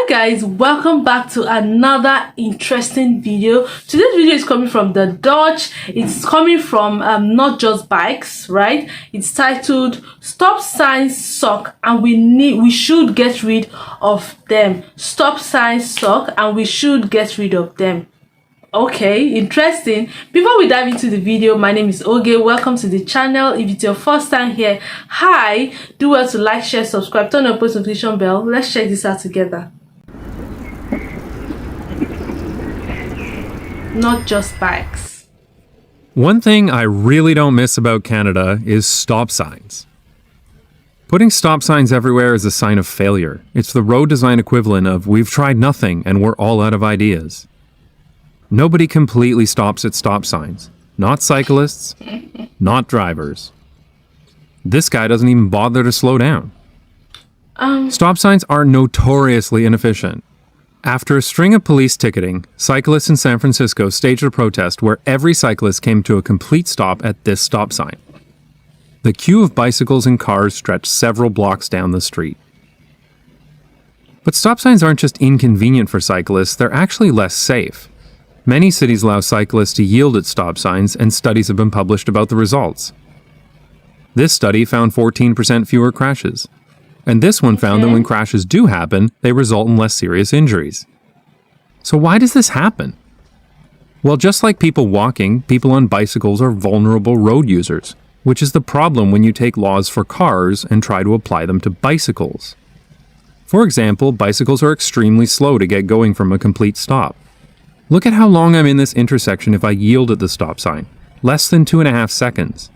Guys, welcome back to another interesting video. Today's video is coming from the Dutch. It's coming from Not Just Bikes, right? It's titled Stop Signs Suck and we should get rid of them. Stop signs suck and we should get rid of them. Okay, interesting. Before we dive into the video, my name is Oge. Welcome to the channel. If it's your first time here, hi, do well to like, share, subscribe, turn on the post notification bell. Let's check this out together. Not Just Bikes. One thing I really don't miss about Canada is stop signs. Putting stop signs everywhere is a sign of failure. It's the road design equivalent of we've tried nothing and we're all out of ideas. Nobody completely stops at stop signs. Not cyclists, not drivers. This guy doesn't even bother to slow down. Stop signs are notoriously inefficient. After a string of police ticketing, cyclists in San Francisco staged a protest where every cyclist came to a complete stop at this stop sign. The queue of bicycles and cars stretched several blocks down the street. But stop signs aren't just inconvenient for cyclists, they're actually less safe. Many cities allow cyclists to yield at stop signs, and studies have been published about the results. This study found 14% fewer crashes. And this one found that when crashes do happen, they result in less serious injuries. So why does this happen? Well, just like people walking, people on bicycles are vulnerable road users, which is the problem when you take laws for cars and try to apply them to bicycles. For example, bicycles are extremely slow to get going from a complete stop. Look at how long I'm in this intersection if I yield at the stop sign. Less than 2.5 seconds.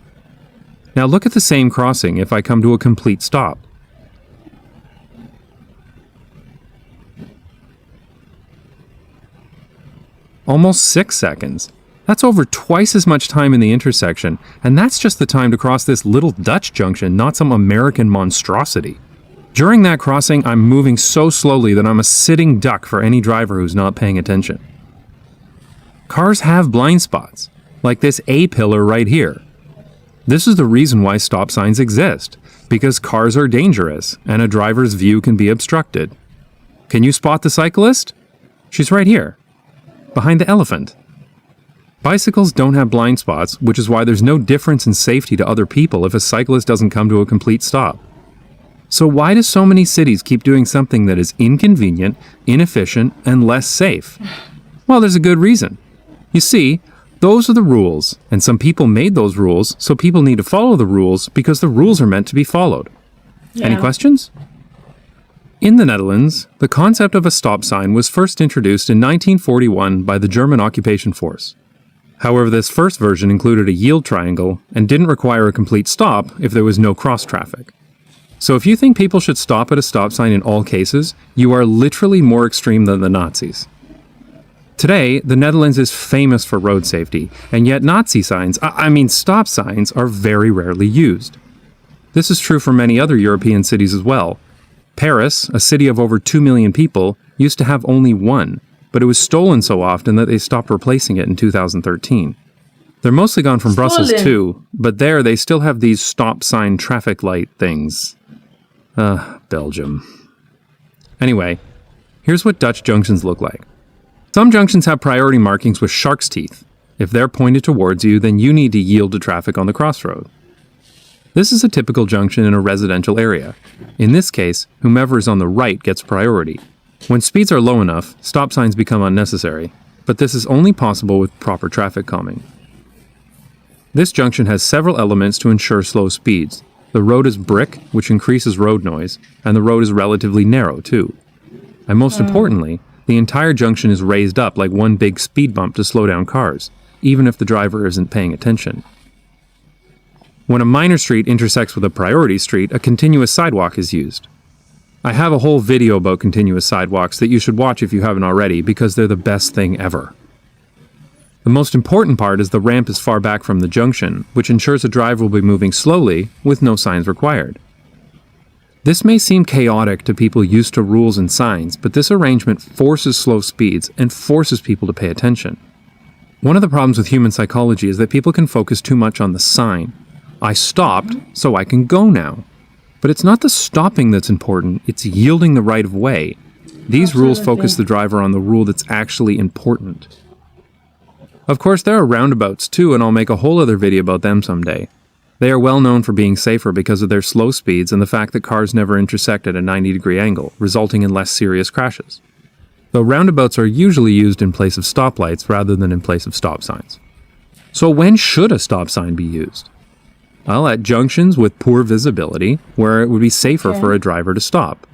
Now look at the same crossing if I come to a complete stop. Almost 6 seconds. That's over twice as much time in the intersection, and that's just the time to cross this little Dutch junction, not some American monstrosity. During that crossing, I'm moving so slowly that I'm a sitting duck for any driver who's not paying attention. Cars have blind spots, like this A-pillar right here. This is the reason why stop signs exist, because cars are dangerous, and a driver's view can be obstructed. Can you spot the cyclist? She's right here. Behind the elephant. Bicycles don't have blind spots, which is why there's no difference in safety to other people if a cyclist doesn't come to a complete stop. So why do so many cities keep doing something that is inconvenient, inefficient, and less safe? Well, there's a good reason. You see, those are the rules, and some people made those rules, so people need to follow the rules because the rules are meant to be followed. Yeah. Any questions? In the Netherlands, the concept of a stop sign was first introduced in 1941 by the German occupation force. However, this first version included a yield triangle and didn't require a complete stop if there was no cross traffic. So if you think people should stop at a stop sign in all cases, you are literally more extreme than the Nazis. Today, the Netherlands is famous for road safety, and yet Nazi signs, stop signs, are very rarely used. This is true for many other European cities as well. Paris, a city of over 2 million people, used to have only one, but it was stolen so often that they stopped replacing it in 2013. They're mostly gone from Brussels too, but there they still have these stop sign traffic light things. Belgium. Anyway, here's what Dutch junctions look like. Some junctions have priority markings with shark's teeth. If they're pointed towards you, then you need to yield to traffic on the crossroad. This is a typical junction in a residential area. In this case, whomever is on the right gets priority. When speeds are low enough, stop signs become unnecessary, but this is only possible with proper traffic calming. This junction has several elements to ensure slow speeds. The road is brick, which increases road noise, and the road is relatively narrow too. And most importantly, the entire junction is raised up like one big speed bump to slow down cars, even if the driver isn't paying attention. When a minor street intersects with a priority street, a continuous sidewalk is used. I have a whole video about continuous sidewalks that you should watch if you haven't already, because they're the best thing ever. The most important part is the ramp is far back from the junction, which ensures a driver will be moving slowly with no signs required. This may seem chaotic to people used to rules and signs, but this arrangement forces slow speeds and forces people to pay attention. One of the problems with human psychology is that people can focus too much on the sign. I stopped, so I can go now. But it's not the stopping that's important, it's yielding the right of way. These rules focus Absolutely. the driver on the rule that's actually important. Of course, there are roundabouts too, and I'll make a whole other video about them someday. They are well known for being safer because of their slow speeds and the fact that cars never intersect at a 90-degree angle, resulting in less serious crashes. Though roundabouts are usually used in place of stoplights rather than in place of stop signs. So when should a stop sign be used? Well, at junctions with poor visibility, where it would be safer for a driver to stop,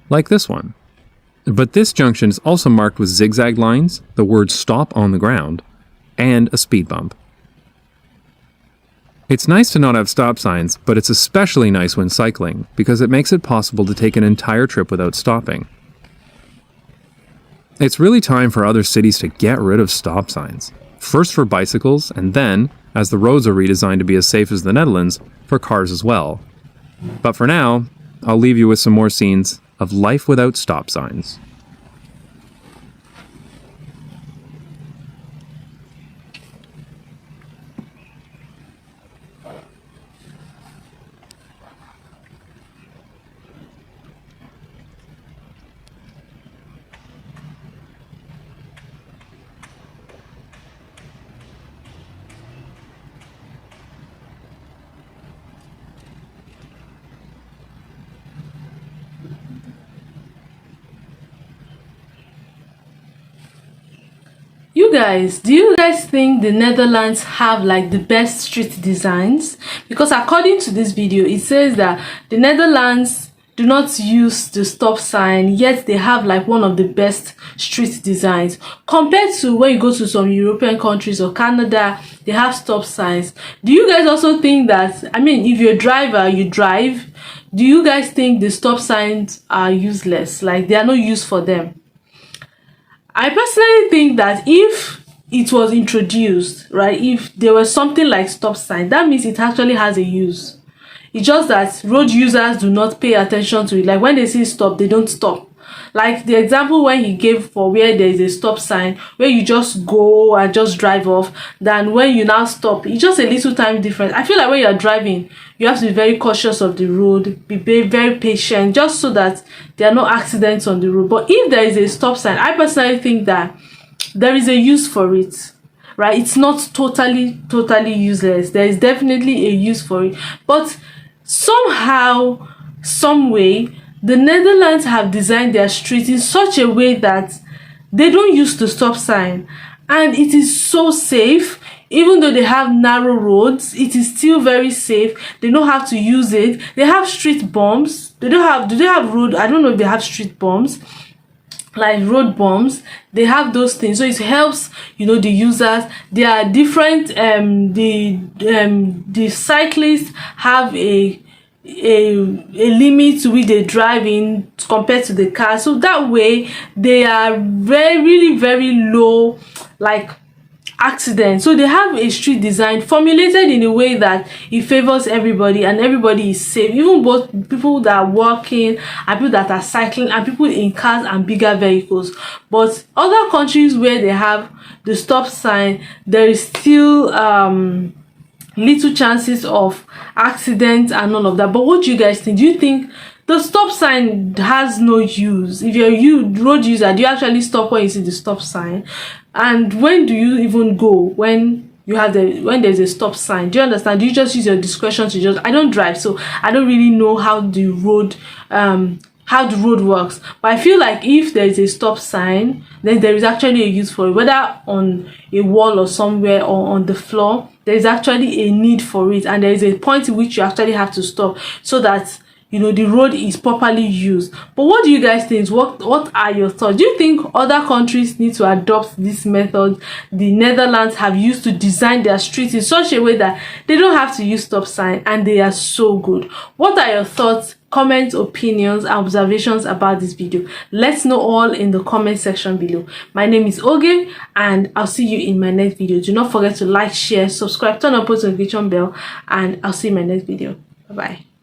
like this one. But this junction is also marked with zigzag lines, the word stop on the ground, and a speed bump. It's nice to not have stop signs, but it's especially nice when cycling, because it makes it possible to take an entire trip without stopping. It's really time for other cities to get rid of stop signs. First for bicycles, and then, as the roads are redesigned to be as safe as the Netherlands, for cars as well. But for now, I'll leave you with some more scenes of life without stop signs. Do you guys think the Netherlands have like the best street designs? Because according to this video, it says that the Netherlands do not use the stop sign, yet they have like one of the best street designs. Compared to when you go to some European countries or Canada, they have stop signs. Do you guys also think that, I mean, if you're a driver, you drive, do you guys think the stop signs are useless? Like they are no use for them? I personally think that if it was introduced, right, if there was something like stop sign, that means it actually has a use. It's just that road users do not pay attention to it. Like when they see stop, they don't stop. Like the example when he gave for where there is a stop sign, where you just go and just drive off, than when you now stop. It's just a little time difference. I feel like when you're driving, you have to be very cautious of the road, be very patient, just so that there are no accidents on the road. But if there is a stop sign, I personally think that there is a use for it, right? It's not totally useless. There is definitely a use for it. But somehow, some way, the Netherlands have designed their streets in such a way that they don't use the stop sign, and it is so safe. Even though they have narrow roads, it is still very safe. They know how to use it. They have street bumps. Do they have road? I don't know if they have street bumps, like road bumps. They have those things, so it helps, you know, the users. There are different the cyclists have a limit to which they drive in compared to the car, so that way they are very low like accidents. So they have a street design formulated in a way that it favors everybody and everybody is safe, even both people that are walking and people that are cycling and people in cars and bigger vehicles. But other countries where they have the stop sign, there is still little chances of accidents and all of that. But what do you guys think? Do you think the stop sign has no use? If you're a road user, do you actually stop when you see the stop sign? And when do you even go when you have when there's a stop sign? Do you understand? Do you just use your discretion to just, I don't drive, so I don't really know how the road works, but I feel like if there is a stop sign, then there is actually a use for it, whether on a wall or somewhere or on the floor. There is actually a need for it, and there is a point in which you actually have to stop so that, you know, the road is properly used. But what do you guys think? What are your thoughts? Do you think other countries need to adopt this method the Netherlands have used to design their streets in such a way that they don't have to use stop sign and they are so good? What are your thoughts, comments, opinions, and observations about this video? Let's know all in the comment section below. My name is Oge, and I'll see you in my next video. Do not forget to like, share, subscribe, turn on post notification bell, and I'll see you in my next video. Bye bye.